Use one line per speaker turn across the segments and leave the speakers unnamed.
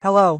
Hello.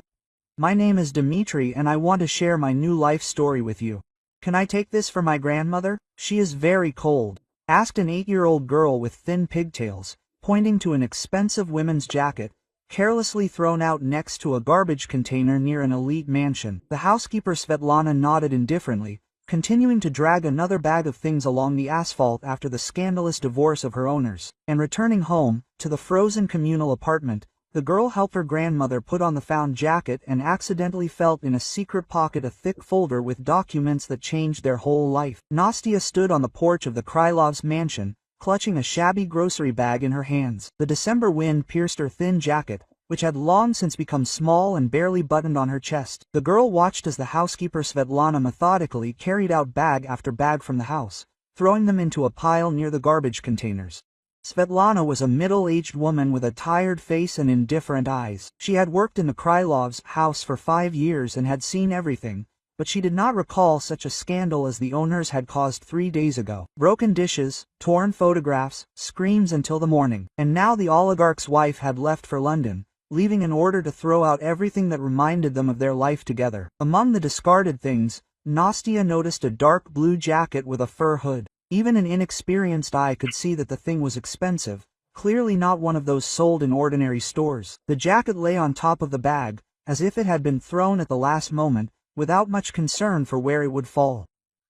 My name is Dimitri and I want to share my new life story with you. Can I take this for my grandmother? She is very cold, asked an 8-year-old girl with thin pigtails, pointing to an expensive women's jacket, carelessly thrown out next to a garbage container near an elite mansion. The housekeeper Svetlana nodded indifferently, continuing to drag another bag of things along the asphalt after the scandalous divorce of her owners. And returning home, to the frozen communal apartment, the girl helped her grandmother put on the found jacket and accidentally felt in a secret pocket a thick folder with documents that changed their whole life. Nastya stood on the porch of the Krylovs' mansion, clutching a shabby grocery bag in her hands. The December wind pierced her thin jacket, which had long since become small and barely buttoned on her chest. The girl watched as the housekeeper Svetlana methodically carried out bag after bag from the house, throwing them into a pile near the garbage containers. Svetlana was a middle-aged woman with a tired face and indifferent eyes. She had worked in the Krylovs' house for 5 years and had seen everything, but she did not recall such a scandal as the owners had caused 3 days ago. Broken dishes, torn photographs, screams until the morning. And now the oligarch's wife had left for London, leaving in order to throw out everything that reminded them of their life together. Among the discarded things, Nastya noticed a dark blue jacket with a fur hood. Even an inexperienced eye could see that the thing was expensive, clearly not one of those sold in ordinary stores. The jacket lay on top of the bag, as if it had been thrown at the last moment, without much concern for where it would fall.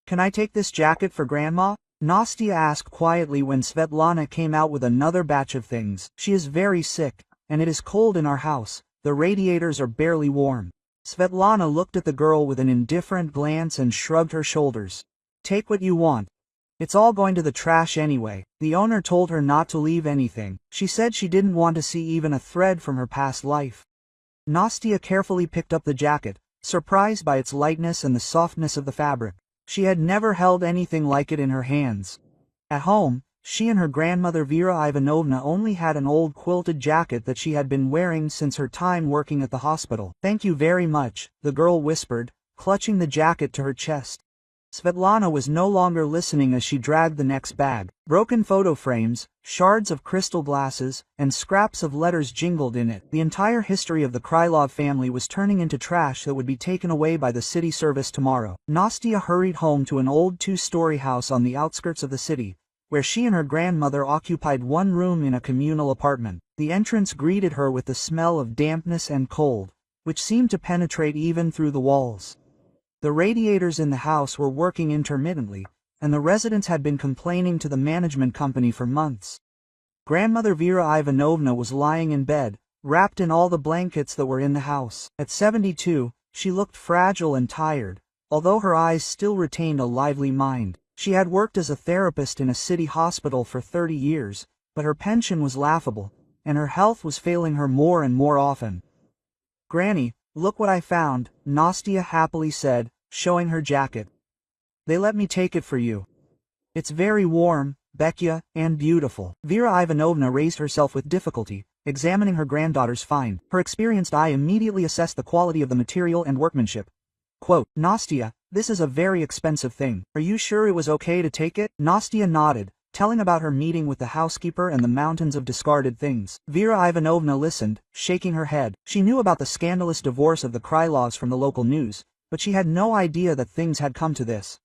"Can I take this jacket for Grandma?" Nastya asked quietly when Svetlana came out with another batch of things. "She is very sick, and it is cold in our house, the radiators are barely warm." Svetlana looked at the girl with an indifferent glance and shrugged her shoulders. "Take what you want. It's all going to the trash anyway." The owner told her not to leave anything. She said she didn't want to see even a thread from her past life. Nastya carefully picked up the jacket, surprised by its lightness and the softness of the fabric. She had never held anything like it in her hands. At home, she and her grandmother Vera Ivanovna only had an old quilted jacket that she had been wearing since her time working at the hospital. "Thank you very much," the girl whispered, clutching the jacket to her chest. Svetlana was no longer listening as she dragged the next bag. Broken photo frames, shards of crystal glasses, and scraps of letters jingled in it. The entire history of the Krylov family was turning into trash that would be taken away by the city service tomorrow. Nastya hurried home to an old 2-story house on the outskirts of the city, where she and her grandmother occupied one room in a communal apartment. The entrance greeted her with the smell of dampness and cold, which seemed to penetrate even through the walls. The radiators in the house were working intermittently, and the residents had been complaining to the management company for months. Grandmother Vera Ivanovna was lying in bed, wrapped in all the blankets that were in the house. At 72, she looked fragile and tired, although her eyes still retained a lively mind. She had worked as a therapist in a city hospital for 30 years, but her pension was laughable, and her health was failing her more and more often. "Granny, look what I found," Nastya happily said, showing her jacket. "They let me take it for you. It's very warm, Bekia, and beautiful." Vera Ivanovna raised herself with difficulty, examining her granddaughter's find. Her experienced eye immediately assessed the quality of the material and workmanship. Quote, "Nastya, this is a very expensive thing. Are you sure it was okay to take it?" Nastya nodded, telling about her meeting with the housekeeper and the mountains of discarded things. Vera Ivanovna listened, shaking her head. She knew about the scandalous divorce of the Krylovs from the local news, but she had no idea that things had come to this.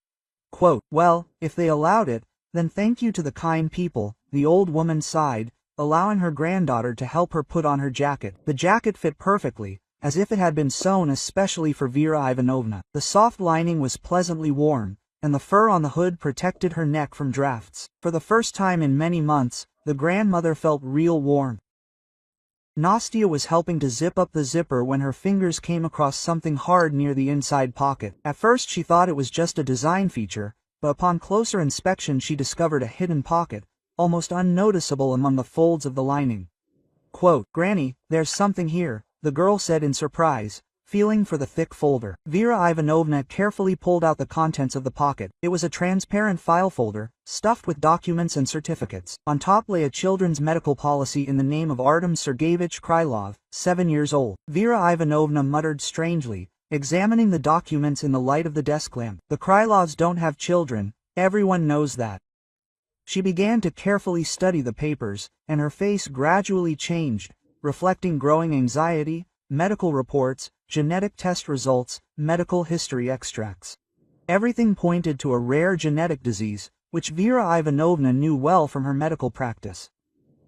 Quote, "Well, if they allowed it, then thank you to the kind people," the old woman sighed, allowing her granddaughter to help her put on her jacket. The jacket fit perfectly, as if it had been sewn especially for Vera Ivanovna. The soft lining was pleasantly warm, and the fur on the hood protected her neck from drafts. For the first time in many months, the grandmother felt real warmth. Nastya was helping to zip up the zipper when her fingers came across something hard near the inside pocket. At first she thought it was just a design feature, but upon closer inspection she discovered a hidden pocket, almost unnoticeable among the folds of the lining. Quote, "Granny, there's something here," the girl said in surprise, feeling for the thick folder. Vera Ivanovna carefully pulled out the contents of the pocket. It was a transparent file folder, stuffed with documents and certificates. On top lay a children's medical policy in the name of Artem Sergeyevich Krylov, 7 years old. Vera Ivanovna muttered strangely, examining the documents in the light of the desk lamp. "The Krylovs don't have children, everyone knows that." She began to carefully study the papers, and her face gradually changed, reflecting growing anxiety, medical reports, genetic test results, medical history extracts. Everything pointed to a rare genetic disease, which Vera Ivanovna knew well from her medical practice.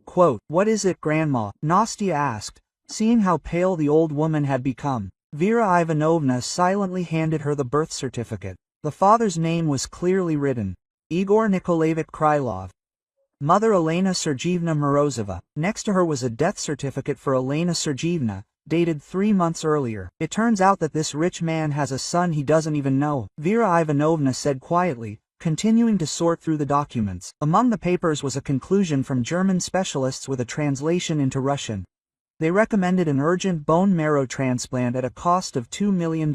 Quote, "What is it, Grandma?" Nastya asked, seeing how pale the old woman had become. Vera Ivanovna silently handed her the birth certificate. The father's name was clearly written, Igor Nikolaevich Krylov. Mother Elena Sergeevna Morozova. Next to her was a death certificate for Elena Sergeevna, dated 3 months earlier. It turns out that this rich man has a son he doesn't even know, Vera Ivanovna said quietly, continuing to sort through the documents. Among the papers was a conclusion from German specialists with a translation into Russian. They recommended an urgent bone marrow transplant at a cost of $2 million.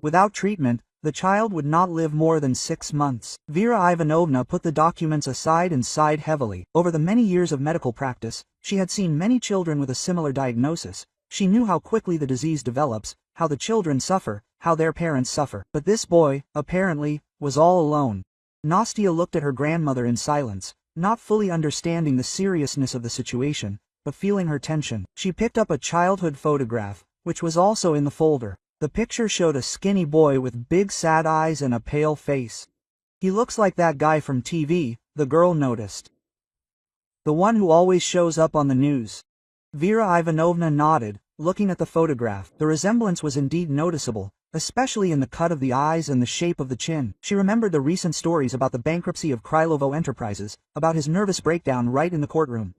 Without treatment, the child would not live more than 6 months. Vera Ivanovna put the documents aside and sighed heavily. Over the many years of medical practice, she had seen many children with a similar diagnosis. She knew how quickly the disease develops, how the children suffer, how their parents suffer. But this boy, apparently, was all alone. Nastya looked at her grandmother in silence, not fully understanding the seriousness of the situation, but feeling her tension. She picked up a childhood photograph, which was also in the folder. The picture showed a skinny boy with big sad eyes and a pale face. "He looks like that guy from TV," the girl noticed. "The one who always shows up on the news." Vera Ivanovna nodded, looking at the photograph. The resemblance was indeed noticeable, especially in the cut of the eyes and the shape of the chin. She remembered the recent stories about the bankruptcy of Krylovo Enterprises, about his nervous breakdown right in the courtroom.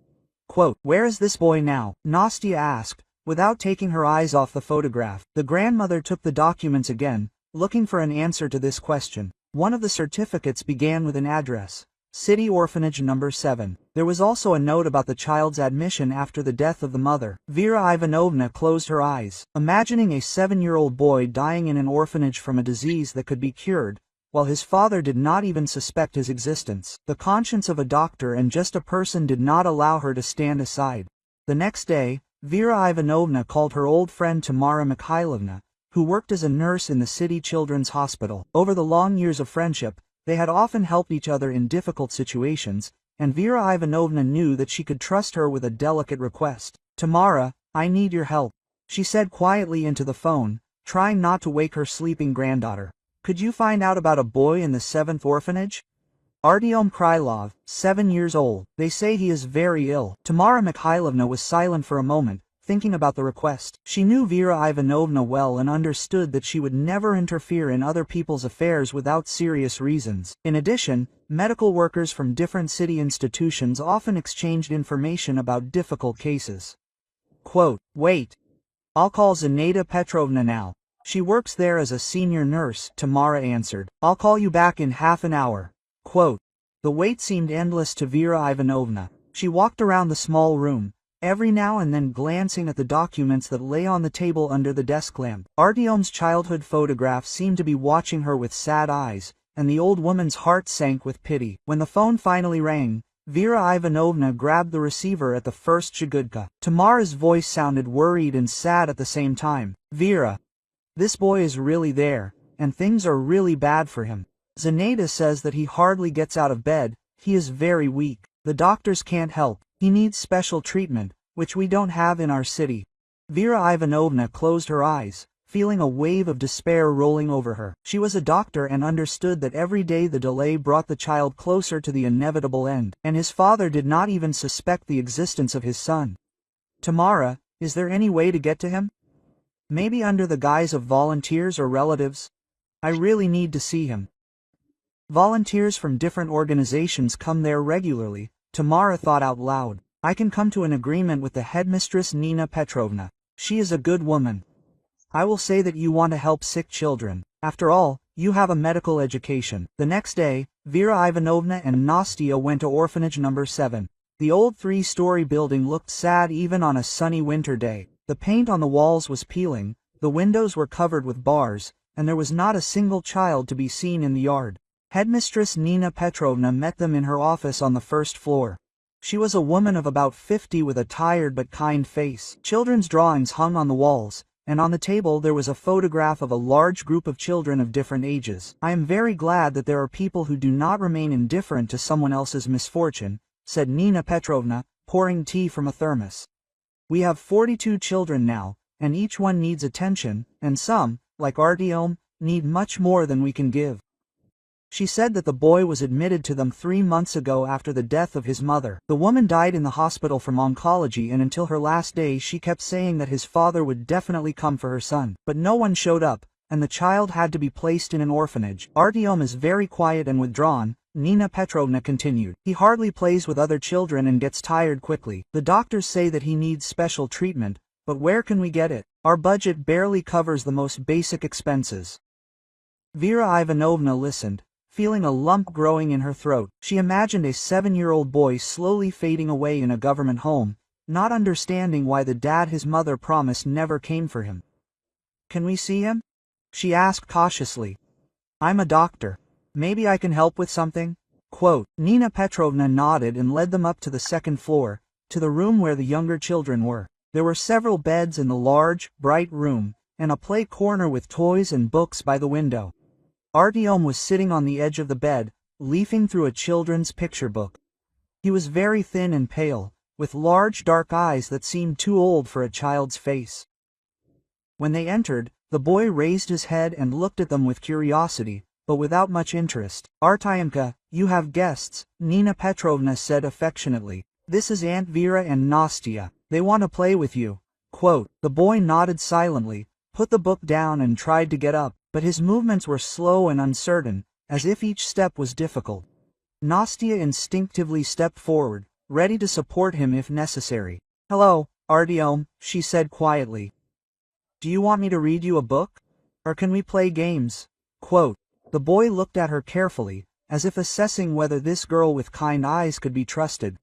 Quote, "Where is this boy now?" Nastya asked, without taking her eyes off the photograph. The grandmother took the documents again, looking for an answer to this question. One of the certificates began with an address, City Orphanage No. 7. There was also a note about the child's admission after the death of the mother. Vera Ivanovna closed her eyes, imagining a 7-year-old boy dying in an orphanage from a disease that could be cured, while his father did not even suspect his existence. The conscience of a doctor and just a person did not allow her to stand aside. The next day, Vera Ivanovna called her old friend Tamara Mikhailovna, who worked as a nurse in the city children's hospital. Over the long years of friendship, they had often helped each other in difficult situations, and Vera Ivanovna knew that she could trust her with a delicate request. "Tamara, I need your help," she said quietly into the phone, trying not to wake her sleeping granddaughter. "Could you find out about a boy in the 7th orphanage? Artyom Krylov, 7 years old. They say he is very ill." Tamara Mikhailovna was silent for a moment, thinking about the request. She knew Vera Ivanovna well and understood that she would never interfere in other people's affairs without serious reasons. In addition, medical workers from different city institutions often exchanged information about difficult cases. Quote, "Wait. I'll call Zinaida Petrovna now. She works there as a senior nurse," Tamara answered. "I'll call you back in half an hour." Quote, the wait seemed endless to Vera Ivanovna. She walked around the small room, every now and then glancing at the documents that lay on the table under the desk lamp. Artyom's childhood photograph seemed to be watching her with sad eyes, and the old woman's heart sank with pity. When the phone finally rang, Vera Ivanovna grabbed the receiver at the first Zhigudka. Tamara's voice sounded worried and sad at the same time. "Vera, this boy is really there, and things are really bad for him. Zinaida says that he hardly gets out of bed, he is very weak. The doctors can't help. He needs special treatment, which we don't have in our city." Vera Ivanovna closed her eyes, feeling a wave of despair rolling over her. She was a doctor and understood that every day the delay brought the child closer to the inevitable end, and his father did not even suspect the existence of his son. "Tamara, is there any way to get to him? Maybe under the guise of volunteers or relatives? I really need to see him." Volunteers from different organizations come there regularly, Tamara thought out loud. "I can come to an agreement with the headmistress Nina Petrovna. She is a good woman. I will say that you want to help sick children. After all, you have a medical education." The next day, Vera Ivanovna and Nastya went to orphanage number 7. The old 3-story building looked sad even on a sunny winter day. The paint on the walls was peeling, the windows were covered with bars, and there was not a single child to be seen in the yard. Headmistress Nina Petrovna met them in her office on the first floor. She was a woman of about 50 with a tired but kind face. Children's drawings hung on the walls, and on the table there was a photograph of a large group of children of different ages. "I am very glad that there are people who do not remain indifferent to someone else's misfortune," said Nina Petrovna, pouring tea from a thermos. "We have 42 children now, and each one needs attention, and some, like Artyom, need much more than we can give. She said that the boy was admitted to them 3 months ago after the death of his mother. The woman died in the hospital from oncology, and until her last day she kept saying that his father would definitely come for her son. But no one showed up, and the child had to be placed in an orphanage. Artyom is very quiet and withdrawn, Nina Petrovna continued. He hardly plays with other children and gets tired quickly. The doctors say that he needs special treatment, but where can we get it? Our budget barely covers the most basic expenses. Vera Ivanovna listened, feeling a lump growing in her throat. She imagined a 7-year-old boy slowly fading away in a government home, not understanding why the dad his mother promised never came for him. "Can we see him?" she asked cautiously. "I'm a doctor. Maybe I can help with something?" Quote, Nina Petrovna nodded and led them up to the second floor, to the room where the younger children were. There were several beds in the large, bright room, and a play corner with toys and books by the window. Artyom was sitting on the edge of the bed, leafing through a children's picture book. He was very thin and pale, with large dark eyes that seemed too old for a child's face. When they entered, the boy raised his head and looked at them with curiosity, but without much interest. "Artyomka, you have guests," Nina Petrovna said affectionately. "This is Aunt Vera and Nastya. They want to play with you." Quote, the boy nodded silently, put the book down and tried to get up, but his movements were slow and uncertain, as if each step was difficult. Nastya instinctively stepped forward, ready to support him if necessary. "Hello, Artyom," she said quietly. "Do you want me to read you a book? Or can we play games?" Quote, the boy looked at her carefully, as if assessing whether this girl with kind eyes could be trusted.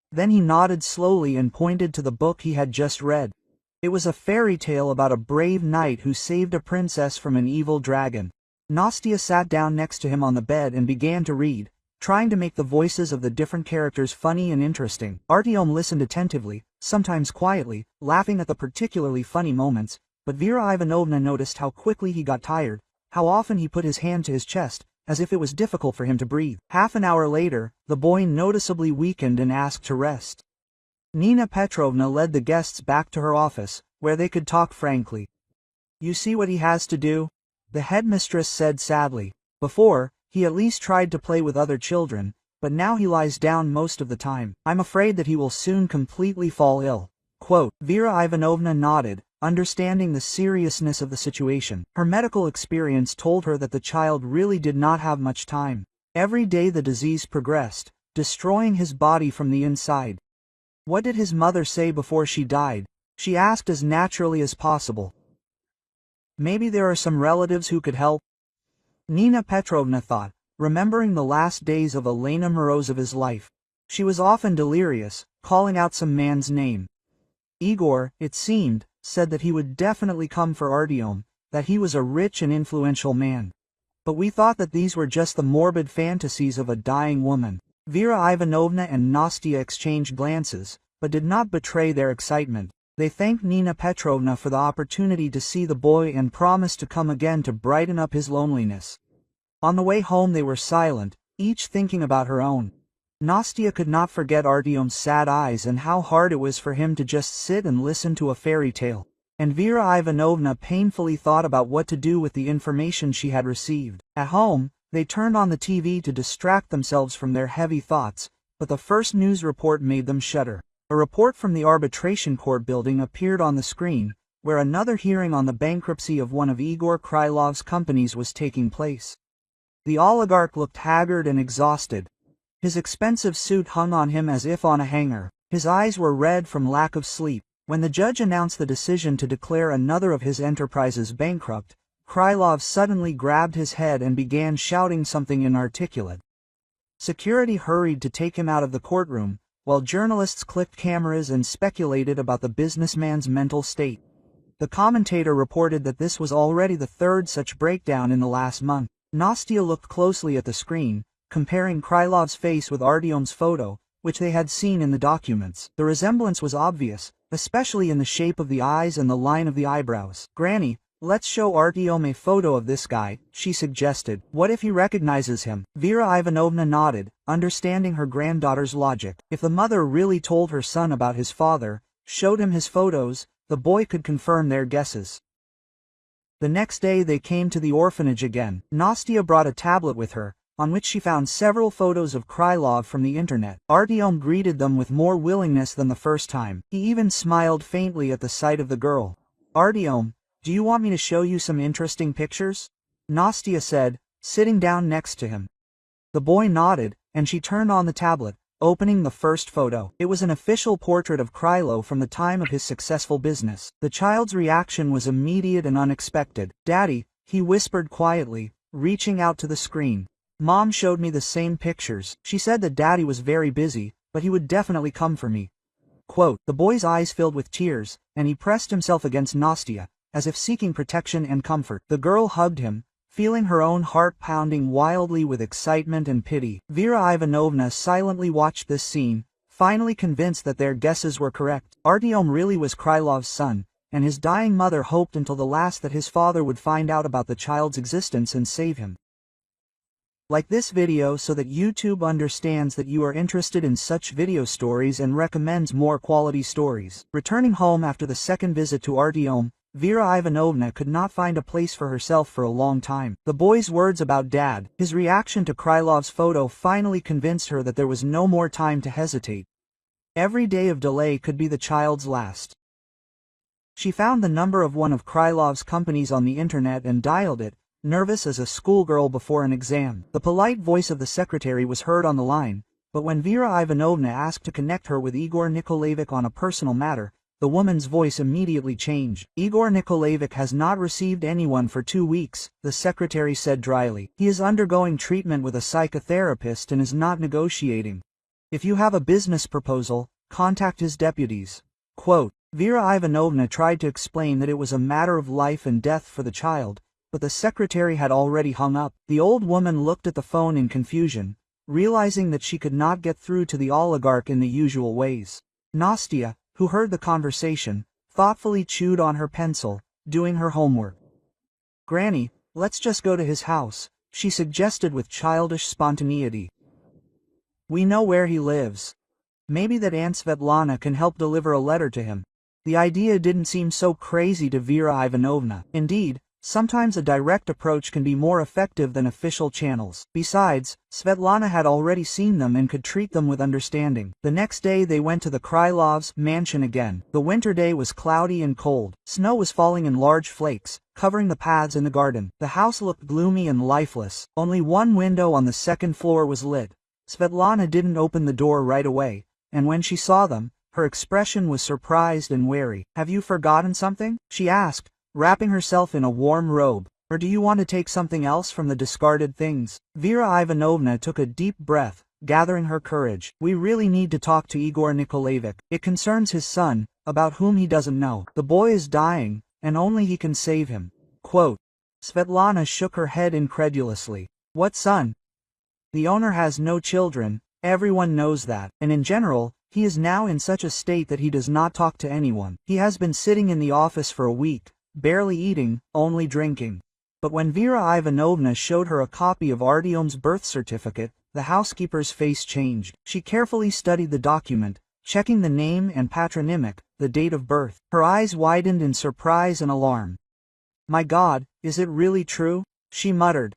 Then he nodded slowly and pointed to the book he had just read. It was a fairy tale about a brave knight who saved a princess from an evil dragon. Nastya sat down next to him on the bed and began to read, trying to make the voices of the different characters funny and interesting. Artyom listened attentively, sometimes quietly, laughing at the particularly funny moments, but Vera Ivanovna noticed how quickly he got tired, how often he put his hand to his chest, as if it was difficult for him to breathe. Half an hour later, the boy noticeably weakened and asked to rest. Nina Petrovna led the guests back to her office, where they could talk frankly. "You see what he has to do?" the headmistress said sadly. "Before, he at least tried to play with other children, but now he lies down most of the time. I'm afraid that he will soon completely fall ill." Quote, Vera Ivanovna nodded, understanding the seriousness of the situation. Her medical experience told her that the child really did not have much time. Every day the disease progressed, destroying his body from the inside. "What did his mother say before she died?" she asked as naturally as possible. "Maybe there are some relatives who could help." Nina Petrovna thought, remembering the last days of Elena Morozova's life. She was often delirious, calling out some man's name. Igor, it seemed, said that he would definitely come for Artyom, that he was a rich and influential man. But we thought that these were just the morbid fantasies of a dying woman. Vera Ivanovna and Nastya exchanged glances, but did not betray their excitement. They thanked Nina Petrovna for the opportunity to see the boy and promised to come again to brighten up his loneliness. On the way home they were silent, each thinking about her own. Nastya could not forget Artyom's sad eyes and how hard it was for him to just sit and listen to a fairy tale. And Vera Ivanovna painfully thought about what to do with the information she had received. At home, they turned on the TV to distract themselves from their heavy thoughts, but the first news report made them shudder. A report from the arbitration court building appeared on the screen, where another hearing on the bankruptcy of one of Igor Krylov's companies was taking place. The oligarch looked haggard and exhausted. His expensive suit hung on him as if on a hanger. His eyes were red from lack of sleep. When the judge announced the decision to declare another of his enterprises bankrupt, Krylov suddenly grabbed his head and began shouting something inarticulate. Security hurried to take him out of the courtroom, while journalists clicked cameras and speculated about the businessman's mental state. The commentator reported that this was already the third such breakdown in the last month. Nastya looked closely at the screen, comparing Krylov's face with Artyom's photo, which they had seen in the documents. The resemblance was obvious, especially in the shape of the eyes and the line of the eyebrows. "Granny, let's show Artyom a photo of this guy," she suggested. "What if he recognizes him?" Vera Ivanovna nodded, understanding her granddaughter's logic. If the mother really told her son about his father, showed him his photos, the boy could confirm their guesses. The next day they came to the orphanage again. Nastya brought a tablet with her, on which she found several photos of Krylov from the internet. Artyom greeted them with more willingness than the first time. He even smiled faintly at the sight of the girl. "Artyom, do you want me to show you some interesting pictures?" Nastya said, sitting down next to him. The boy nodded, and she turned on the tablet, opening the first photo. It was an official portrait of Krylov from the time of his successful business. The child's reaction was immediate and unexpected. "Daddy," he whispered quietly, reaching out to the screen. "Mom showed me the same pictures. She said that Daddy was very busy, but he would definitely come for me." Quote, the boy's eyes filled with tears, and he pressed himself against Nastya, as if seeking protection and comfort. The girl hugged him, feeling her own heart pounding wildly with excitement and pity. Vera Ivanovna silently watched this scene, finally convinced that their guesses were correct. Artyom really was Krylov's son, and his dying mother hoped until the last that his father would find out about the child's existence and save him. Like this video so that YouTube understands that you are interested in such video stories and recommends more quality stories. Returning home after the second visit to Artyom, Vera Ivanovna could not find a place for herself for a long time. The boy's words about Dad, his reaction to Krylov's photo finally convinced her that there was no more time to hesitate. Every day of delay could be the child's last. She found the number of one of Krylov's companies on the internet and dialed it, nervous as a schoolgirl before an exam. The polite voice of the secretary was heard on the line, but when Vera Ivanovna asked to connect her with Igor Nikolaevich on a personal matter, the woman's voice immediately changed. "Igor Nikolaevich has not received anyone for 2 weeks, the secretary said dryly. "He is undergoing treatment with a psychotherapist and is not negotiating. If you have a business proposal, contact his deputies." Quote, Vera Ivanovna tried to explain that it was a matter of life and death for the child, but the secretary had already hung up. The old woman looked at the phone in confusion, realizing that she could not get through to the oligarch in the usual ways. Nastya, who heard the conversation, thoughtfully chewed on her pencil, doing her homework. "Granny, let's just go to his house," she suggested with childish spontaneity. "We know where he lives. Maybe that Aunt Svetlana can help deliver a letter to him." The idea didn't seem so crazy to Vera Ivanovna. Indeed, sometimes a direct approach can be more effective than official channels. Besides, Svetlana had already seen them and could treat them with understanding. The next day they went to the Krylovs' mansion again. The winter day was cloudy and cold. Snow was falling in large flakes, covering the paths in the garden. The house looked gloomy and lifeless. Only one window on the second floor was lit. Svetlana didn't open the door right away, and when she saw them, her expression was surprised and wary. "Have you forgotten something?" she asked, wrapping herself in a warm robe. "Or do you want to take something else from the discarded things?" Vera Ivanovna took a deep breath, gathering her courage. "We really need to talk to Igor Nikolaevich. It concerns his son, about whom he doesn't know. The boy is dying, and only he can save him." Quote, Svetlana shook her head incredulously. "What son? The owner has no children, everyone knows that, and in general, he is now in such a state that he does not talk to anyone. He has been sitting in the office for a week, barely eating, only drinking." But when Vera Ivanovna showed her a copy of Artyom's birth certificate, the housekeeper's face changed. She carefully studied the document, checking the name and patronymic, the date of birth. Her eyes widened in surprise and alarm. "My God, is it really true?" she muttered.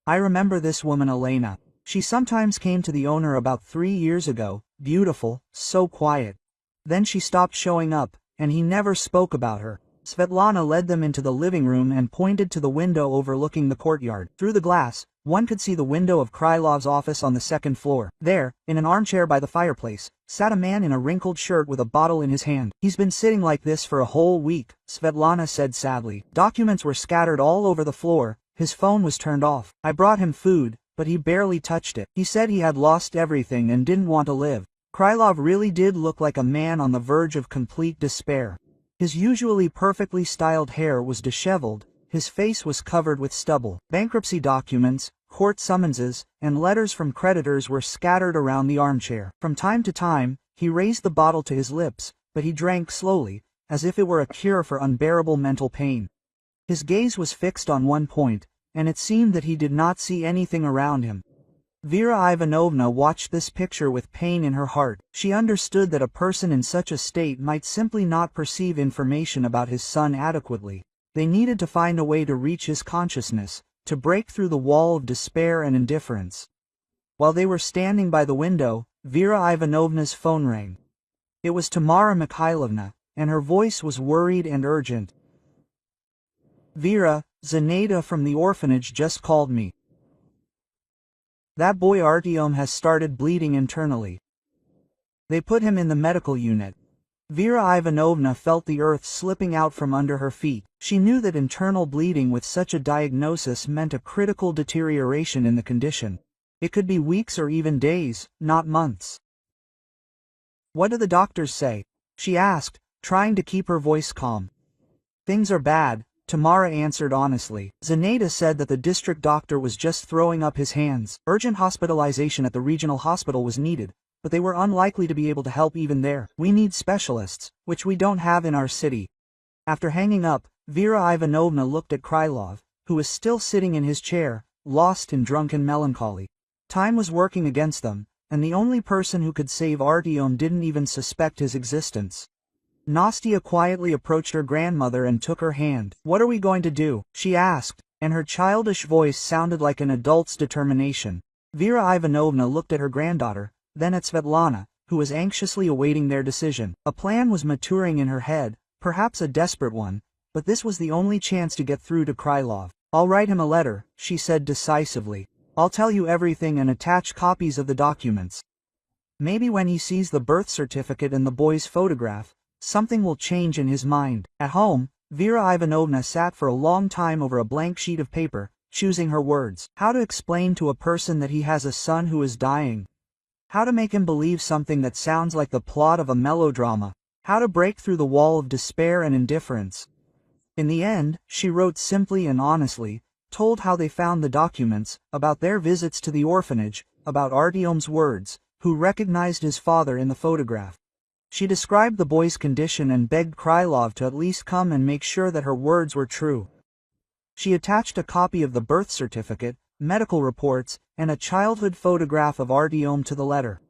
"I remember this woman Elena. She sometimes came to the owner about 3 years ago, beautiful, so quiet. Then she stopped showing up, and he never spoke about her." Svetlana led them into the living room and pointed to the window overlooking the courtyard. Through the glass, one could see the window of Krylov's office on the second floor. There, in an armchair by the fireplace, sat a man in a wrinkled shirt with a bottle in his hand. "He's been sitting like this for a whole week," Svetlana said sadly. Documents were scattered all over the floor, his phone was turned off. "I brought him food, but he barely touched it. He said he had lost everything and didn't want to live." Krylov really did look like a man on the verge of complete despair. His usually perfectly styled hair was disheveled, his face was covered with stubble. Bankruptcy documents, court summonses, and letters from creditors were scattered around the armchair. From time to time, he raised the bottle to his lips, but he drank slowly, as if it were a cure for unbearable mental pain. His gaze was fixed on one point, and it seemed that he did not see anything around him. Vera Ivanovna watched this picture with pain in her heart. She understood that a person in such a state might simply not perceive information about his son adequately. They needed to find a way to reach his consciousness, to break through the wall of despair and indifference. While they were standing by the window, Vera Ivanovna's phone rang. It was Tamara Mikhailovna, and her voice was worried and urgent. "Vera, Zenaida from the orphanage just called me. That boy Artyom has started bleeding internally. They put him in the medical unit." Vera Ivanovna felt the earth slipping out from under her feet. She knew that internal bleeding with such a diagnosis meant a critical deterioration in the condition. It could be weeks or even days, not months. "What do the doctors say?" she asked, trying to keep her voice calm. "Things are bad," Tamara answered honestly. Zenaida said that the district doctor was just throwing up his hands. Urgent hospitalization at the regional hospital was needed, but they were unlikely to be able to help even there. "We need specialists, which we don't have in our city." After hanging up, Vera Ivanovna looked at Krylov, who was still sitting in his chair, lost in drunken melancholy. Time was working against them, and the only person who could save Artyom didn't even suspect his existence. Nastya quietly approached her grandmother and took her hand. "What are we going to do?" she asked, and her childish voice sounded like an adult's determination. Vera Ivanovna looked at her granddaughter, then at Svetlana, who was anxiously awaiting their decision. A plan was maturing in her head, perhaps a desperate one, but this was the only chance to get through to Krylov. "I'll write him a letter," she said decisively. "I'll tell you everything and attach copies of the documents. Maybe when he sees the birth certificate and the boy's photograph, something will change in his mind." At home, Vera Ivanovna sat for a long time over a blank sheet of paper, choosing her words. How to explain to a person that he has a son who is dying? How to make him believe something that sounds like the plot of a melodrama? How to break through the wall of despair and indifference? In the end, she wrote simply and honestly, told how they found the documents, about their visits to the orphanage, about Artyom's words, who recognized his father in the photograph. She described the boy's condition and begged Krylov to at least come and make sure that her words were true. She attached a copy of the birth certificate, medical reports, and a childhood photograph of Artyom to the letter.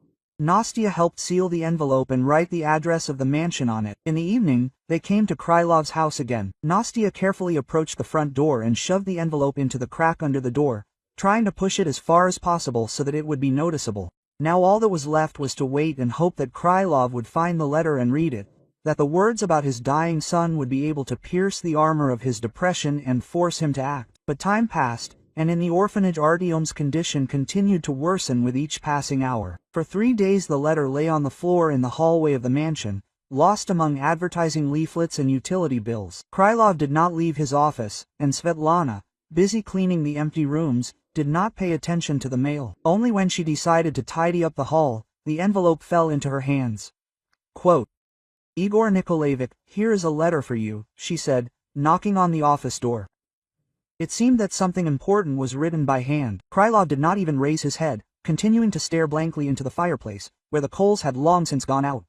Nastya helped seal the envelope and write the address of the mansion on it. In the evening, they came to Krylov's house again. Nastya carefully approached the front door and shoved the envelope into the crack under the door, trying to push it as far as possible so that it would be noticeable. Now all that was left was to wait and hope that Krylov would find the letter and read it, that the words about his dying son would be able to pierce the armor of his depression and force him to act. But time passed, and in the orphanage Artyom's condition continued to worsen with each passing hour. For 3 days the letter lay on the floor in the hallway of the mansion, lost among advertising leaflets and utility bills. Krylov did not leave his office, and Svetlana, busy cleaning the empty rooms, did not pay attention to the mail. Only when she decided to tidy up the hall, the envelope fell into her hands. Quote, "Igor Nikolaevich, here is a letter for you," she said, knocking on the office door. It seemed that something important was written by hand. Krylov did not even raise his head, continuing to stare blankly into the fireplace, where the coals had long since gone out.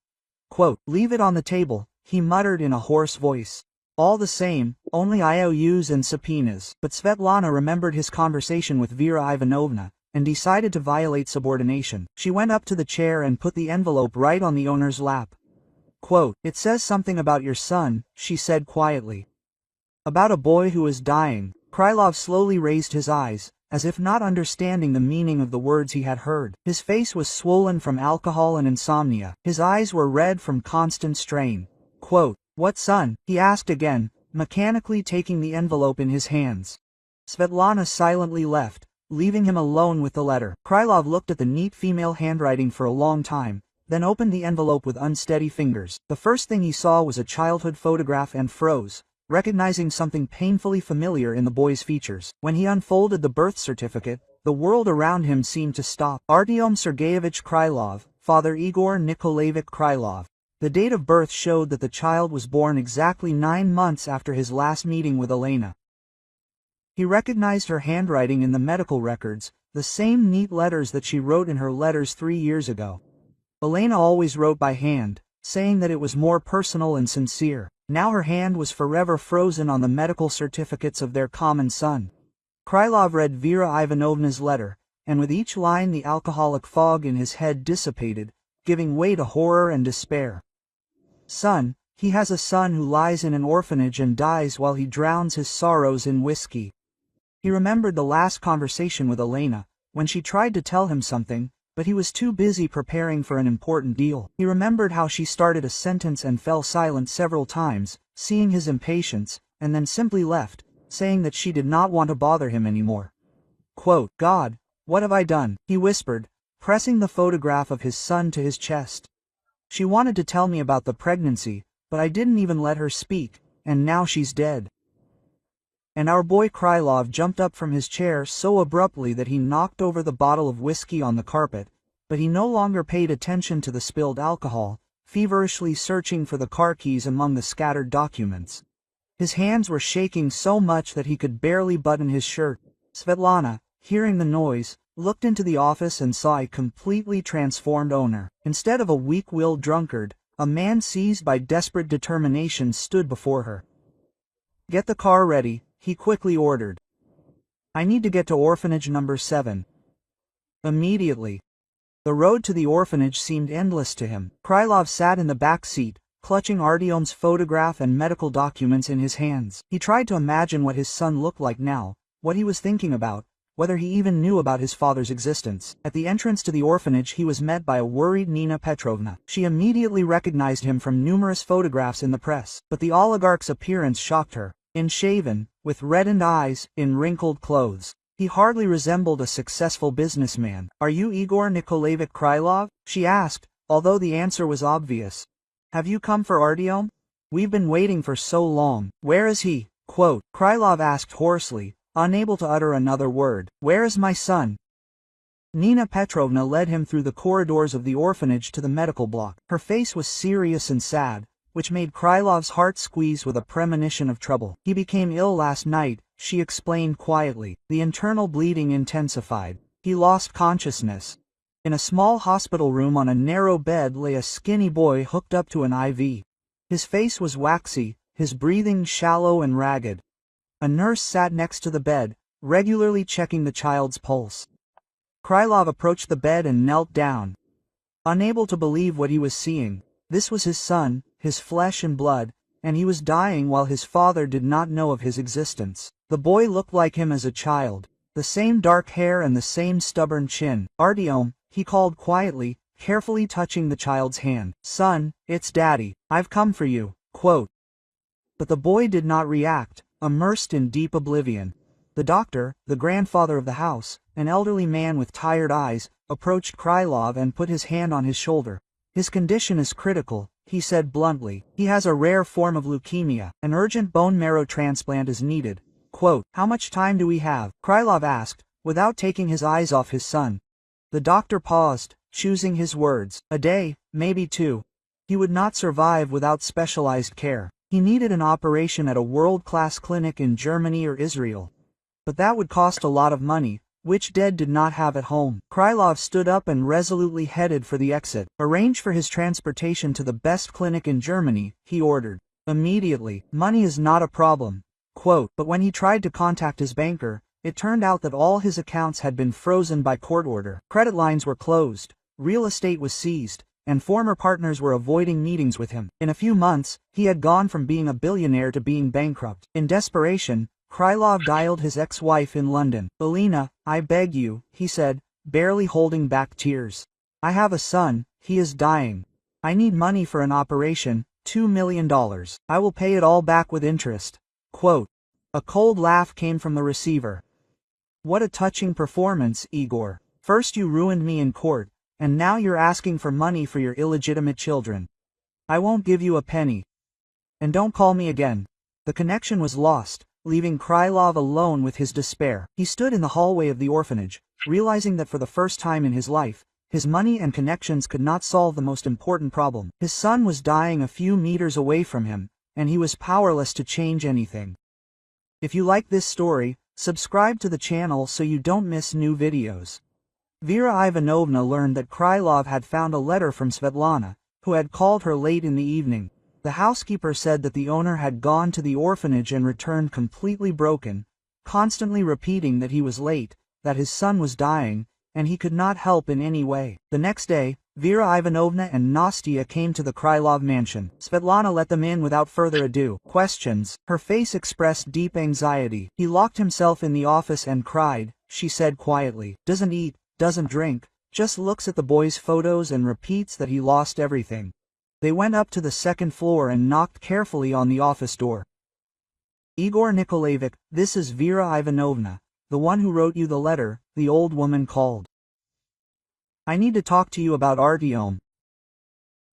Quote, "Leave it on the table," he muttered in a hoarse voice. "All the same, only IOUs and subpoenas." But Svetlana remembered his conversation with Vera Ivanovna, and decided to violate subordination. She went up to the chair and put the envelope right on the owner's lap. Quote, "It says something about your son," she said quietly. "About a boy who is dying." Krylov slowly raised his eyes, as if not understanding the meaning of the words he had heard. His face was swollen from alcohol and insomnia. His eyes were red from constant strain. Quote, "What son?" he asked again, mechanically taking the envelope in his hands. Svetlana silently left, leaving him alone with the letter. Krylov looked at the neat female handwriting for a long time, then opened the envelope with unsteady fingers. The first thing he saw was a childhood photograph and froze, recognizing something painfully familiar in the boy's features. When he unfolded the birth certificate, the world around him seemed to stop. Artyom Sergeyevich Krylov, father Igor Nikolaevich Krylov. The date of birth showed that the child was born exactly 9 months after his last meeting with Elena. He recognized her handwriting in the medical records, the same neat letters that she wrote in her letters 3 years ago. Elena always wrote by hand, saying that it was more personal and sincere. Now her hand was forever frozen on the medical certificates of their common son. Krylov read Vera Ivanovna's letter, and with each line the alcoholic fog in his head dissipated, giving way to horror and despair. Son, he has a son who lies in an orphanage and dies while he drowns his sorrows in whiskey. He remembered the last conversation with Elena, when she tried to tell him something, but he was too busy preparing for an important deal. He remembered how she started a sentence and fell silent several times, seeing his impatience, and then simply left, saying that she did not want to bother him anymore. Quote, "God, what have I done?" he whispered, pressing the photograph of his son to his chest. "She wanted to tell me about the pregnancy, but I didn't even let her speak, and now she's dead." And our boy Krylov jumped up from his chair so abruptly that he knocked over the bottle of whiskey on the carpet, but he no longer paid attention to the spilled alcohol, feverishly searching for the car keys among the scattered documents. His hands were shaking so much that he could barely button his shirt. Svetlana, hearing the noise, looked into the office and saw a completely transformed owner. Instead of a weak-willed drunkard, a man seized by desperate determination stood before her. "Get the car ready," he quickly ordered. "I need to get to orphanage number 7. Immediately. The road to the orphanage seemed endless to him. Krylov sat in the back seat, clutching Artyom's photograph and medical documents in his hands. He tried to imagine what his son looked like now, what he was thinking about, whether he even knew about his father's existence. At the entrance to the orphanage he was met by a worried Nina Petrovna. She immediately recognized him from numerous photographs in the press, but the oligarch's appearance shocked her. Unshaven, with reddened eyes, in wrinkled clothes, he hardly resembled a successful businessman. "Are you Igor Nikolaevich Krylov?" she asked, although the answer was obvious. "Have you come for Artyom? We've been waiting for so long." "Where is he?" Quote, Krylov asked hoarsely, unable to utter another word. "Where is my son?" Nina Petrovna led him through the corridors of the orphanage to the medical block. Her face was serious and sad, which made Krylov's heart squeeze with a premonition of trouble. "He became ill last night," she explained quietly. "The internal bleeding intensified. He lost consciousness." In a small hospital room on a narrow bed lay a skinny boy hooked up to an IV. His face was waxy, his breathing shallow and ragged. A nurse sat next to the bed, regularly checking the child's pulse. Krylov approached the bed and knelt down. Unable to believe what he was seeing, this was his son, his flesh and blood, and he was dying while his father did not know of his existence. The boy looked like him as a child, the same dark hair and the same stubborn chin. "Artyom," he called quietly, carefully touching the child's hand. "Son, it's Daddy. I've come for you." Quote. But the boy did not react, immersed in deep oblivion. The doctor, the grandfather of the house, an elderly man with tired eyes, approached Krylov and put his hand on his shoulder. "His condition is critical," he said bluntly. "He has a rare form of leukemia. An urgent bone marrow transplant is needed." Quote, "How much time do we have?" Krylov asked, without taking his eyes off his son. The doctor paused, choosing his words. "A day, maybe 2. He would not survive without specialized care. He needed an operation at a world-class clinic in Germany or Israel. But that would cost a lot of money, which Dad did not have at home." Krylov stood up and resolutely headed for the exit. "Arrange for his transportation to the best clinic in Germany," he ordered. "Immediately. Money is not a problem." Quote, but when he tried to contact his banker, it turned out that all his accounts had been frozen by court order. Credit lines were closed, real estate was seized, and former partners were avoiding meetings with him. In a few months, he had gone from being a billionaire to being bankrupt. In desperation, Krylov dialed his ex-wife in London. "Elena, I beg you," he said, barely holding back tears. "I have a son, he is dying. I need money for an operation, $2 million. I will pay it all back with interest." Quote. A cold laugh came from the receiver. "What a touching performance, Igor. First you ruined me in court, and now you're asking for money for your illegitimate children. I won't give you a penny. And don't call me again." The connection was lost, leaving Krylov alone with his despair. He stood in the hallway of the orphanage, realizing that for the first time in his life, his money and connections could not solve the most important problem. His son was dying a few meters away from him, and he was powerless to change anything. If you like this story, subscribe to the channel so you don't miss new videos. Vera Ivanovna learned that Krylov had found a letter from Svetlana, who had called her late in the evening. The housekeeper said that the owner had gone to the orphanage and returned completely broken, constantly repeating that he was late, that his son was dying, and he could not help in any way. The next day, Vera Ivanovna and Nastya came to the Krylov mansion. Svetlana let them in without further ado. Questions. Her face expressed deep anxiety. He locked himself in the office and cried, she said quietly. Doesn't eat, doesn't drink, just looks at the boys' photos and repeats that he lost everything. They went up to the second floor and knocked carefully on the office door. Igor Nikolaevich, this is Vera Ivanovna, the one who wrote you the letter, the old woman called. I need to talk to you about Artyom.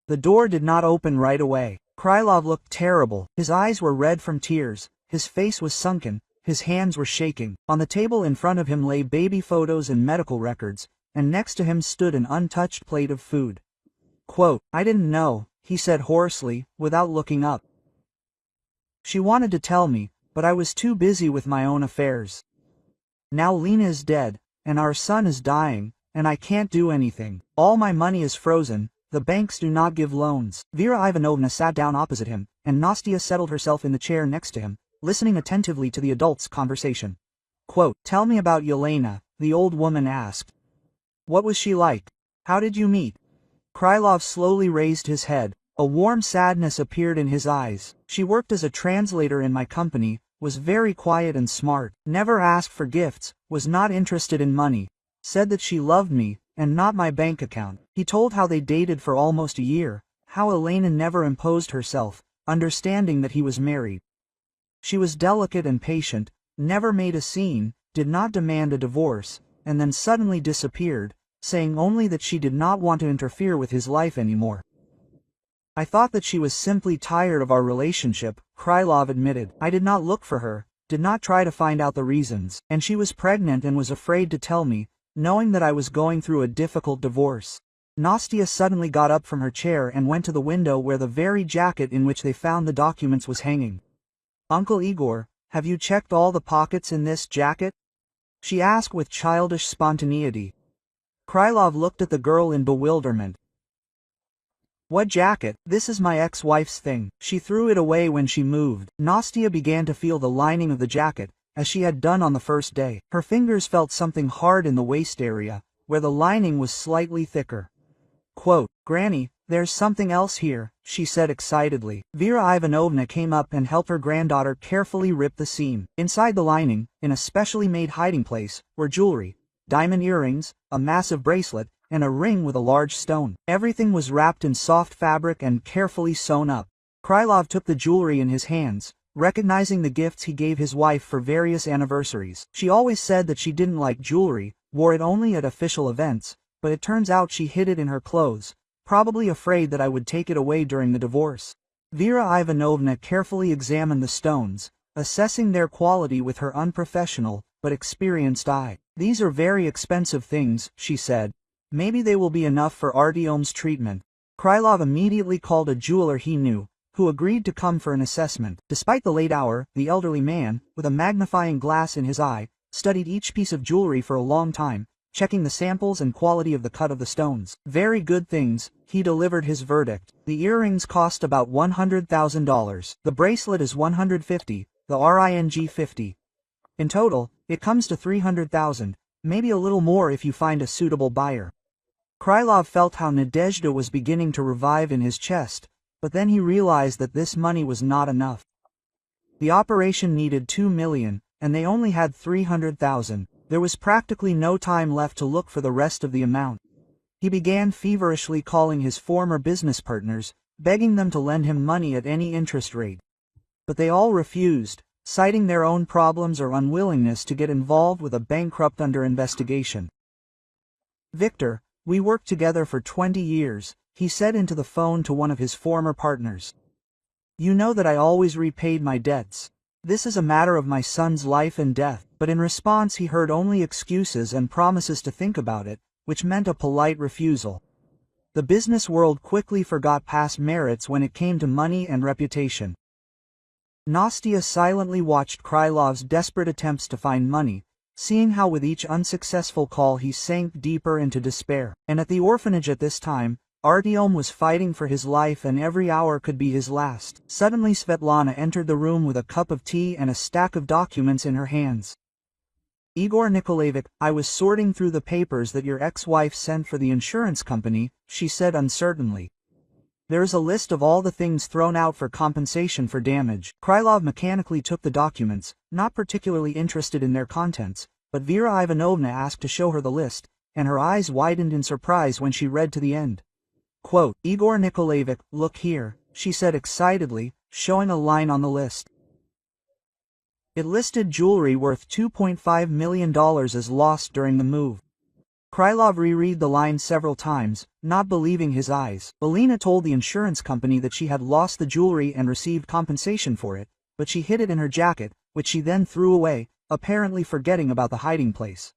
The door did not open right away. Krylov looked terrible. His eyes were red from tears, his face was sunken, his hands were shaking. On the table in front of him lay baby photos and medical records, and next to him stood an untouched plate of food. Quote, I didn't know, he said hoarsely, without looking up. She wanted to tell me, but I was too busy with my own affairs. Now Lena is dead, and our son is dying, and I can't do anything. All my money is frozen, the banks do not give loans. Vera Ivanovna sat down opposite him, and Nastya settled herself in the chair next to him, listening attentively to the adults' conversation. Quote, tell me about Yelena, the old woman asked. What was she like? How did you meet? Krylov slowly raised his head. A warm sadness appeared in his eyes. She worked as a translator in my company, was very quiet and smart, never asked for gifts, was not interested in money, said that she loved me, and not my bank account. He told how they dated for almost a year, how Elena never imposed herself, understanding that he was married. She was delicate and patient, never made a scene, did not demand a divorce, and then suddenly disappeared, saying only that she did not want to interfere with his life anymore. I thought that she was simply tired of our relationship, Krylov admitted. I did not look for her, did not try to find out the reasons, and she was pregnant and was afraid to tell me, knowing that I was going through a difficult divorce. Nastya suddenly got up from her chair and went to the window where the very jacket in which they found the documents was hanging. Uncle Igor, have you checked all the pockets in this jacket? She asked with childish spontaneity. Krylov looked at the girl in bewilderment. What jacket? This is my ex-wife's thing. She threw it away when she moved. Nastya began to feel the lining of the jacket, as she had done on the first day. Her fingers felt something hard in the waist area, where the lining was slightly thicker. Quote, Granny, there's something else here, she said excitedly. Vera Ivanovna came up and helped her granddaughter carefully rip the seam. Inside the lining, in a specially made hiding place, were jewelry, diamond earrings, a massive bracelet, and a ring with a large stone. Everything was wrapped in soft fabric and carefully sewn up. Krylov took the jewelry in his hands, recognizing the gifts he gave his wife for various anniversaries. She always said that she didn't like jewelry, wore it only at official events, but it turns out she hid it in her clothes, probably afraid that I would take it away during the divorce. Vera Ivanovna carefully examined the stones, assessing their quality with her unprofessional, but experienced eye. These are very expensive things, she said. Maybe they will be enough for Artyom's treatment. Krylov immediately called a jeweler he knew, who agreed to come for an assessment. Despite the late hour, the elderly man, with a magnifying glass in his eye, studied each piece of jewelry for a long time, checking the samples and quality of the cut of the stones. Very good things, he delivered his verdict. The earrings cost about $100,000. The bracelet is $150,000, the ring $50,000. In total, it comes to $300,000, maybe a little more if you find a suitable buyer. Krylov felt how Nadezhda was beginning to revive in his chest, but then he realized that this money was not enough. The operation needed $2 million, and they only had $300,000. There was practically no time left to look for the rest of the amount. He began feverishly calling his former business partners, begging them to lend him money at any interest rate. But they all refused, citing their own problems or unwillingness to get involved with a bankrupt under investigation. Victor, we worked together for 20 years, he said into the phone to one of his former partners. You know that I always repaid my debts. This is a matter of my son's life and death. But in response he heard only excuses and promises to think about it, which meant a polite refusal. The business world quickly forgot past merits when it came to money and reputation. Nastya silently watched Krylov's desperate attempts to find money, seeing how with each unsuccessful call he sank deeper into despair. And at the orphanage at this time, Artyom was fighting for his life and every hour could be his last. Suddenly Svetlana entered the room with a cup of tea and a stack of documents in her hands. Igor Nikolaevich, I was sorting through the papers that your ex-wife sent for the insurance company, she said uncertainly. There's a list of all the things thrown out for compensation for damage. Krylov mechanically took the documents, not particularly interested in their contents, but Vera Ivanovna asked to show her the list, and her eyes widened in surprise when she read to the end. Quote, Igor Nikolaevich, look here, she said excitedly, showing a line on the list. It listed jewelry worth $2.5 million as lost during the move. Krylov reread the line several times, not believing his eyes. Alina told the insurance company that she had lost the jewelry and received compensation for it, but she hid it in her jacket, which she then threw away, apparently forgetting about the hiding place.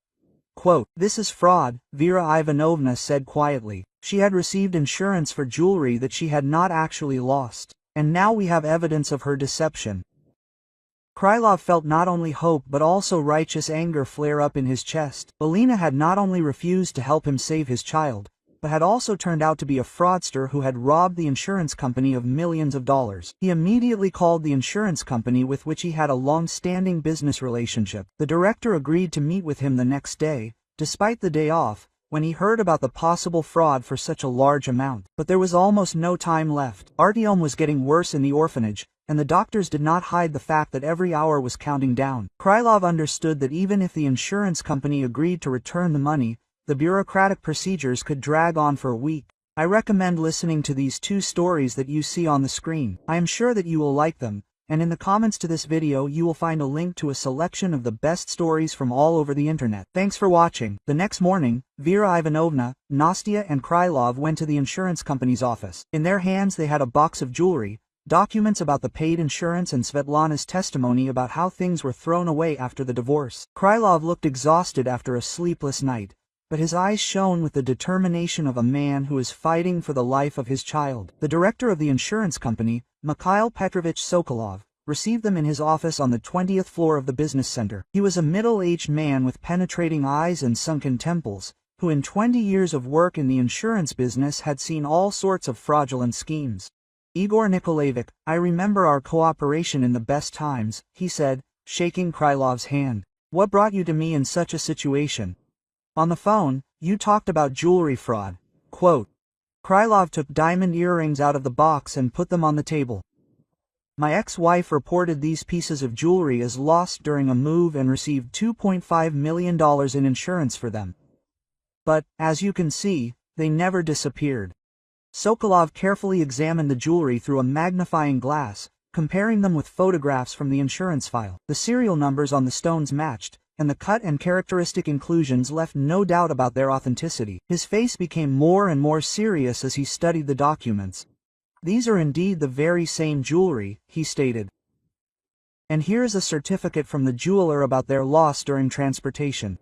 Quote, this is fraud, Vera Ivanovna said quietly. She had received insurance for jewelry that she had not actually lost, and now we have evidence of her deception. Krylov felt not only hope but also righteous anger flare up in his chest. Alina had not only refused to help him save his child, but had also turned out to be a fraudster who had robbed the insurance company of millions of dollars. He immediately called the insurance company with which he had a long-standing business relationship. The director agreed to meet with him the next day, despite the day off, when he heard about the possible fraud for such a large amount. But there was almost no time left. Artyom was getting worse in the orphanage, and the doctors did not hide the fact that every hour was counting down. Krylov understood that even if the insurance company agreed to return the money, the bureaucratic procedures could drag on for a week. I recommend listening to these two stories that you see on the screen. I am sure that you will like them, and in the comments to this video you will find a link to a selection of the best stories from all over the internet. Thanks for watching. The next morning, Vera Ivanovna, Nastya and Krylov went to the insurance company's office. In their hands they had a box of jewelry, documents about the paid insurance and Svetlana's testimony about how things were thrown away after the divorce. Krylov looked exhausted after a sleepless night, but his eyes shone with the determination of a man who is fighting for the life of his child. The director of the insurance company, Mikhail Petrovich Sokolov, received them in his office on the 20th floor of the business center. He was a middle-aged man with penetrating eyes and sunken temples, who in 20 years of work in the insurance business had seen all sorts of fraudulent schemes. Igor Nikolaevich, I remember our cooperation in the best times, he said, shaking Krylov's hand. What brought you to me in such a situation? On the phone, you talked about jewelry fraud. Quote. Krylov took diamond earrings out of the box and put them on the table. My ex-wife reported these pieces of jewelry as lost during a move and received $2.5 million in insurance for them. But, as you can see, they never disappeared. Sokolov carefully examined the jewelry through a magnifying glass, comparing them with photographs from the insurance file. The serial numbers on the stones matched, and the cut and characteristic inclusions left no doubt about their authenticity. His face became more and more serious as he studied the documents. These are indeed the very same jewelry, he stated. And here's a certificate from the jeweler about their loss during transportation.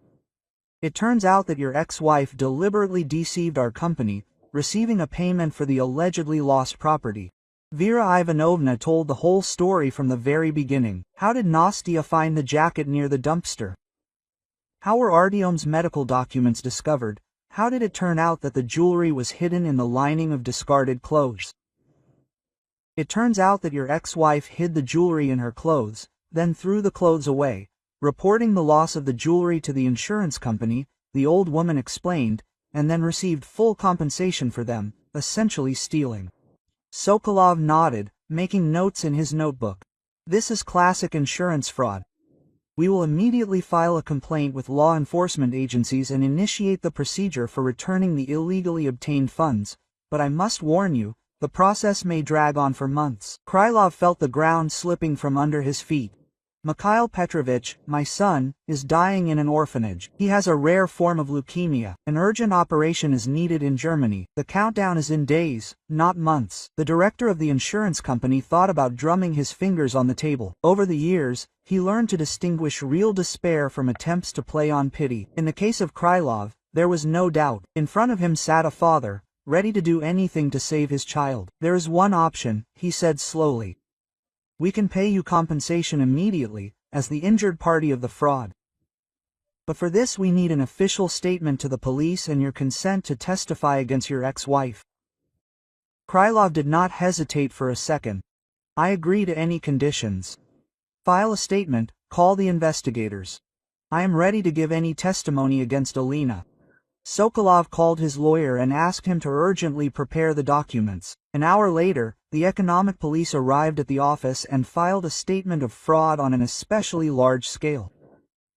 It turns out that your ex-wife deliberately deceived our company, receiving a payment for the allegedly lost property. Vera Ivanovna told the whole story from the very beginning. How did Nastya find the jacket near the dumpster? How were Artyom's medical documents discovered? How did it turn out that the jewelry was hidden in the lining of discarded clothes? It turns out that your ex-wife hid the jewelry in her clothes, then threw the clothes away, reporting the loss of the jewelry to the insurance company, the old woman explained, and then received full compensation for them, essentially stealing. Sokolov nodded, making notes in his notebook. This is classic insurance fraud. We will immediately file a complaint with law enforcement agencies and initiate the procedure for returning the illegally obtained funds, but I must warn you, the process may drag on for months. Krylov felt the ground slipping from under his feet. Mikhail Petrovich, my son, is dying in an orphanage. He has a rare form of leukemia. An urgent operation is needed in Germany. The countdown is in days, not months. The director of the insurance company thought about drumming his fingers on the table. Over the years, he learned to distinguish real despair from attempts to play on pity. In the case of Krylov, there was no doubt. In front of him sat a father, ready to do anything to save his child. There is one option, he said slowly. We can pay you compensation immediately, as the injured party of the fraud. But for this we need an official statement to the police and your consent to testify against your ex-wife. Krylov did not hesitate for a second. I agree to any conditions. File a statement, call the investigators. I am ready to give any testimony against Alina. Sokolov called his lawyer and asked him to urgently prepare the documents. An hour later, the economic police arrived at the office and filed a statement of fraud on an especially large scale.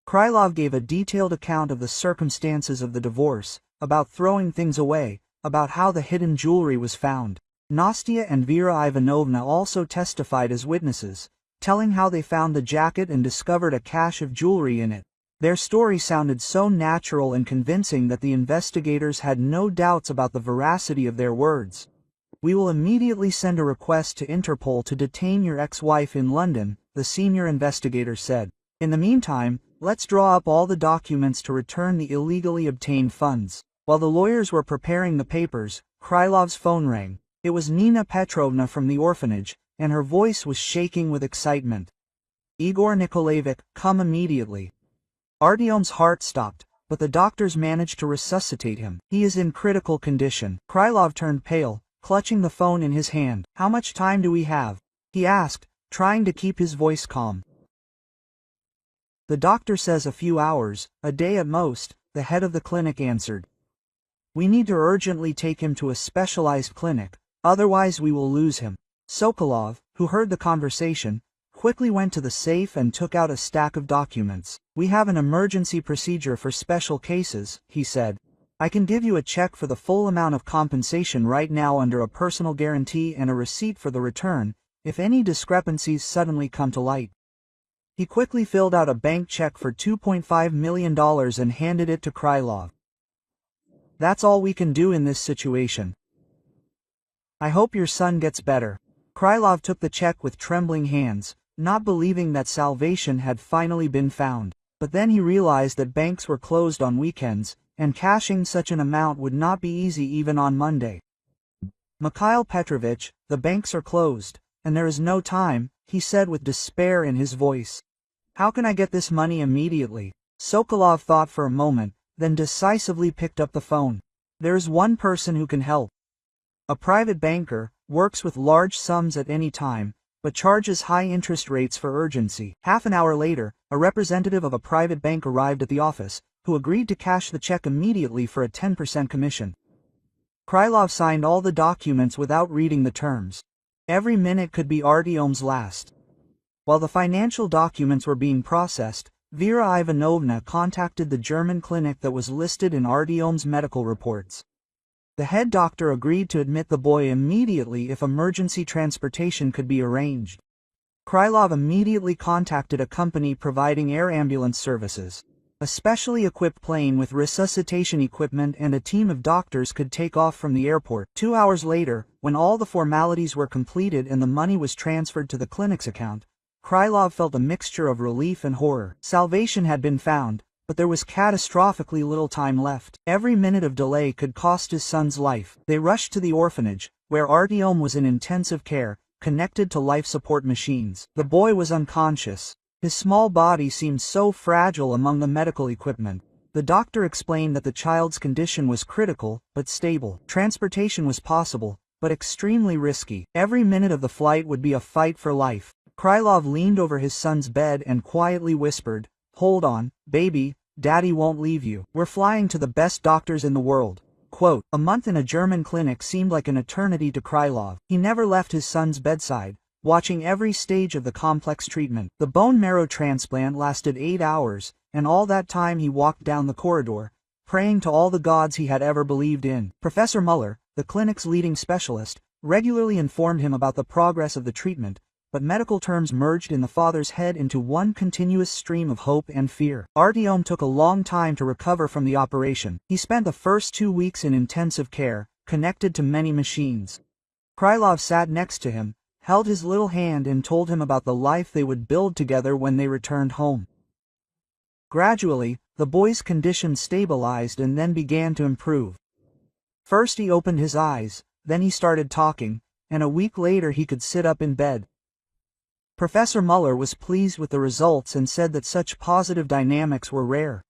Krylov gave a detailed account of the circumstances of the divorce, about throwing things away, about how the hidden jewelry was found. Nastya and Vera Ivanovna also testified as witnesses, telling how they found the jacket and discovered a cache of jewelry in it. Their story sounded so natural and convincing that the investigators had no doubts about the veracity of their words. We will immediately send a request to Interpol to detain your ex-wife in London, the senior investigator said. In the meantime, let's draw up all the documents to return the illegally obtained funds. While the lawyers were preparing the papers, Krylov's phone rang. It was Nina Petrovna from the orphanage, and her voice was shaking with excitement. Igor Nikolaevich, come immediately. Artyom's heart stopped, but the doctors managed to resuscitate him. He is in critical condition. Krylov turned pale, clutching the phone in his hand. How much time do we have? He asked, trying to keep his voice calm. The doctor says a few hours, a day at most, the head of the clinic answered. We need to urgently take him to a specialized clinic, otherwise we will lose him. Sokolov, who heard the conversation, quickly went to the safe and took out a stack of documents. We have an emergency procedure for special cases, he said. I can give you a check for the full amount of compensation right now under a personal guarantee and a receipt for the return, if any discrepancies suddenly come to light. He quickly filled out a bank check for $2.5 million and handed it to Krylov. That's all we can do in this situation. I hope your son gets better. Krylov took the check with trembling hands, not believing that salvation had finally been found. But then he realized that banks were closed on weekends, and cashing such an amount would not be easy even on Monday. Mikhail Petrovich, the banks are closed, and there is no time, he said with despair in his voice. How can I get this money immediately? Sokolov thought for a moment, then decisively picked up the phone. There is one person who can help. A private banker, works with large sums at any time, but charges high interest rates for urgency. Half an hour later, a representative of a private bank arrived at the office, who agreed to cash the check immediately for a 10% commission. Krylov signed all the documents without reading the terms. Every minute could be Artyom's last. While the financial documents were being processed, Vera Ivanovna contacted the German clinic that was listed in Artyom's medical reports. The head doctor agreed to admit the boy immediately if emergency transportation could be arranged. Krylov immediately contacted a company providing air ambulance services. A specially equipped plane with resuscitation equipment and a team of doctors could take off from the airport. 2 hours later, when all the formalities were completed and the money was transferred to the clinic's account, Krylov felt a mixture of relief and horror. Salvation had been found, but there was catastrophically little time left. Every minute of delay could cost his son's life. They rushed to the orphanage, where Artyom was in intensive care, connected to life support machines. The boy was unconscious. His small body seemed so fragile among the medical equipment. The doctor explained that the child's condition was critical, but stable. Transportation was possible, but extremely risky. Every minute of the flight would be a fight for life. Krylov leaned over his son's bed and quietly whispered, "Hold on, baby, Daddy won't leave you. We're flying to the best doctors in the world." Quote, a month in a German clinic seemed like an eternity to Krylov. He never left his son's bedside, watching every stage of the complex treatment. The bone marrow transplant lasted 8 hours, and all that time he walked down the corridor, praying to all the gods he had ever believed in. Professor Muller, the clinic's leading specialist, regularly informed him about the progress of the treatment, but medical terms merged in the father's head into one continuous stream of hope and fear. Artyom took a long time to recover from the operation. He spent the first 2 weeks in intensive care, connected to many machines. Krylov sat next to him, held his little hand and told him about the life they would build together when they returned home. Gradually, the boy's condition stabilized and then began to improve. First he opened his eyes, then he started talking, and a week later he could sit up in bed. Professor Muller was pleased with the results and said that such positive dynamics were rare.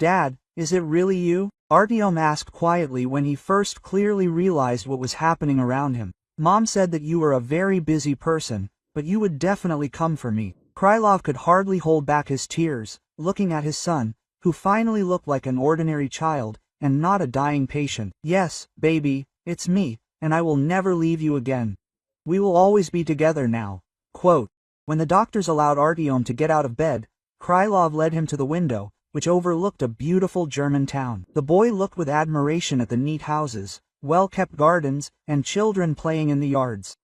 "Dad, is it really you?" Artyom asked quietly when he first clearly realized what was happening around him. "Mom said that you were a very busy person, but you would definitely come for me." Krylov could hardly hold back his tears, looking at his son, who finally looked like an ordinary child, and not a dying patient. "Yes, baby, it's me, and I will never leave you again. We will always be together now." Quote. When the doctors allowed Artyom to get out of bed, Krylov led him to the window, which overlooked a beautiful German town. The boy looked with admiration at the neat houses, well-kept gardens, and children playing in the yards.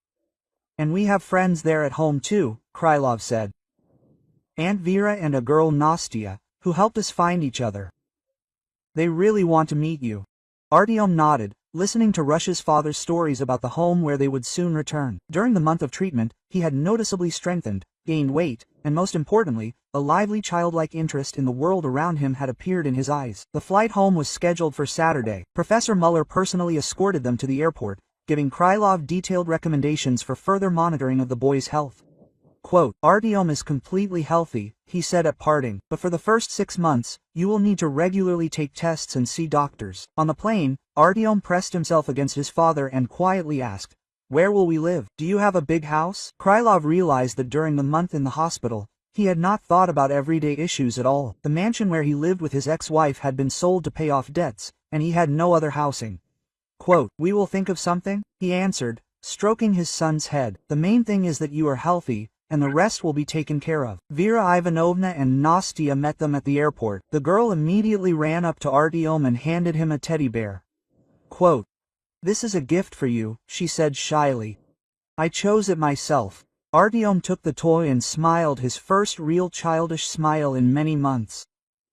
"And we have friends there at home too," Krylov said. "Aunt Vera and a girl Nastya, who helped us find each other. They really want to meet you." Artyom nodded, listening to Russia's father's stories about the home where they would soon return. During the month of treatment, he had noticeably strengthened, gained weight, and most importantly, a lively childlike interest in the world around him had appeared in his eyes. The flight home was scheduled for Saturday. Professor Muller personally escorted them to the airport, giving Krylov detailed recommendations for further monitoring of the boy's health. Quote, "Artyom is completely healthy," he said at parting, "but for the first 6 months, you will need to regularly take tests and see doctors." On the plane, Artyom pressed himself against his father and quietly asked, "Where will we live? Do you have a big house?" Krylov realized that during the month in the hospital, he had not thought about everyday issues at all. The mansion where he lived with his ex-wife had been sold to pay off debts, and he had no other housing. Quote, "We will think of something," he answered, stroking his son's head. "The main thing is that you are healthy, and the rest will be taken care of." Vera Ivanovna and Nastya met them at the airport. The girl immediately ran up to Artyom and handed him a teddy bear. Quote, "This is a gift for you," she said shyly. "I chose it myself." Artyom took the toy and smiled, his first real childish smile in many months.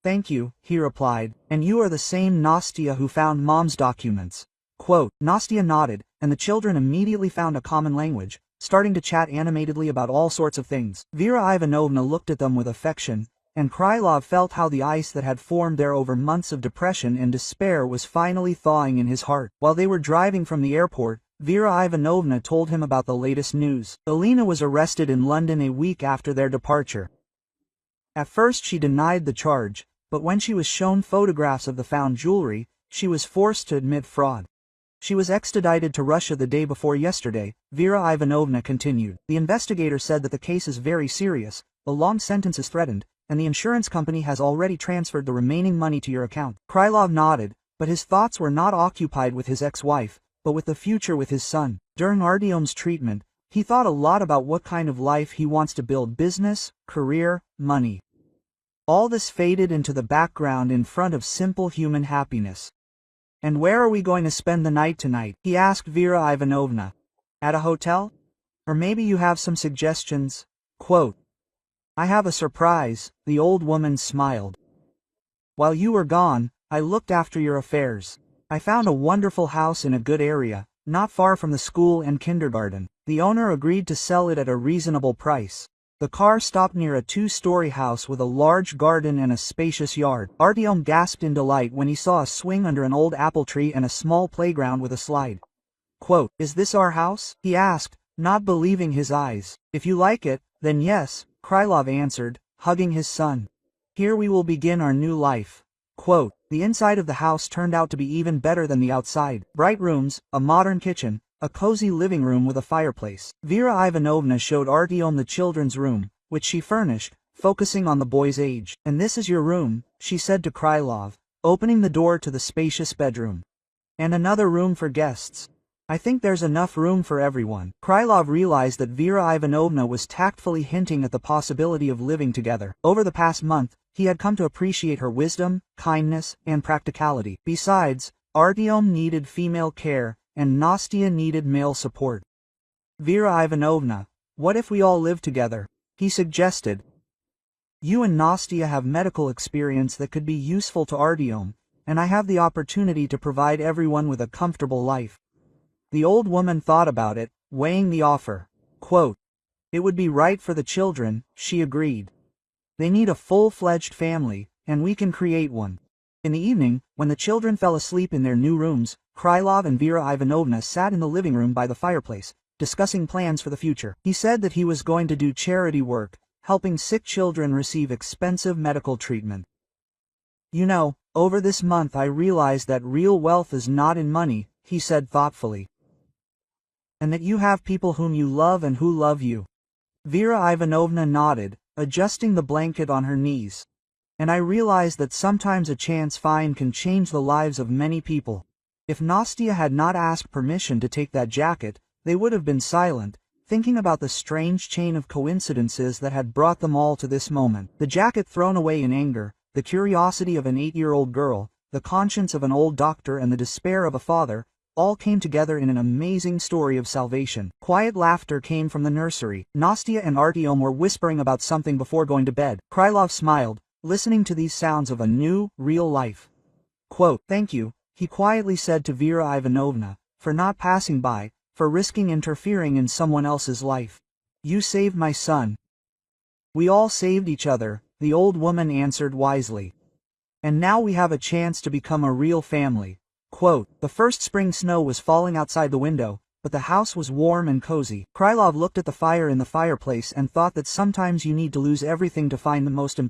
"Thank you," he replied, "and you are the same Nastya who found Mom's documents." Quote, Nastya nodded, and the children immediately found a common language, starting to chat animatedly about all sorts of things. Vera Ivanovna looked at them with affection, and Krylov felt how the ice that had formed there over months of depression and despair was finally thawing in his heart. While they were driving from the airport, Vera Ivanovna told him about the latest news. Elena was arrested in London a week after their departure. At first she denied the charge, but when she was shown photographs of the found jewelry, she was forced to admit fraud. She was extradited to Russia the day before yesterday, Vera Ivanovna continued. The investigator said that the case is very serious, a long sentence is threatened, and the insurance company has already transferred the remaining money to your account. Krylov nodded, but his thoughts were not occupied with his ex-wife, but with the future with his son. During Artyom's treatment, he thought a lot about what kind of life he wants to build: business, career, money. All this faded into the background in front of simple human happiness. "And where are we going to spend the night tonight?" he asked Vera Ivanovna. "At a hotel? Or maybe you have some suggestions?" Quote, "I have a surprise," the old woman smiled. "While you were gone, I looked after your affairs. I found a wonderful house in a good area, not far from the school and kindergarten. The owner agreed to sell it at a reasonable price." The car stopped near a 2-story house with a large garden and a spacious yard. Artyom gasped in delight when he saw a swing under an old apple tree and a small playground with a slide. Quote, "Is this our house?" he asked, not believing his eyes. "If you like it, then yes," Krylov answered, hugging his son. "Here we will begin our new life." Quote, the inside of the house turned out to be even better than the outside. Bright rooms, a modern kitchen, a cozy living room with a fireplace. Vera Ivanovna showed Artyom the children's room, which she furnished, focusing on the boy's age. "And this is your room," she said to Krylov, opening the door to the spacious bedroom. "And another room for guests. I think there's enough room for everyone." Krylov realized that Vera Ivanovna was tactfully hinting at the possibility of living together. Over the past month, he had come to appreciate her wisdom, kindness, and practicality. Besides, Artyom needed female care, and Nastya needed male support. "Vera Ivanovna, what if we all live together?" he suggested. "You and Nastya have medical experience that could be useful to Artyom, and I have the opportunity to provide everyone with a comfortable life." The old woman thought about it, weighing the offer. Quote, "It would be right for the children," she agreed. "They need a full-fledged family, and we can create one." In the evening, when the children fell asleep in their new rooms, Krylov and Vera Ivanovna sat in the living room by the fireplace, discussing plans for the future. He said that he was going to do charity work, helping sick children receive expensive medical treatment. "You know, over this month I realized that real wealth is not in money," he said thoughtfully. "And that you have people whom you love and who love you." Vera Ivanovna nodded, adjusting the blanket on her knees. And I realized that sometimes a chance find can change the lives of many people. If Nastia had not asked permission to take that jacket, they would have been silent, thinking about the strange chain of coincidences that had brought them all to this moment. The jacket thrown away in anger, the curiosity of an 8-year-old girl, the conscience of an old doctor and the despair of a father, all came together in an amazing story of salvation. Quiet laughter came from the nursery. Nastia and Artyom were whispering about something before going to bed. Krylov smiled, listening to these sounds of a new, real life. Quote, "Thank you," he quietly said to Vera Ivanovna, "for not passing by, for risking interfering in someone else's life. You saved my son." "We all saved each other," the old woman answered wisely. "And now we have a chance to become a real family." Quote, the first spring snow was falling outside the window, but the house was warm and cozy. Krylov looked at the fire in the fireplace and thought that sometimes you need to lose everything to find the most important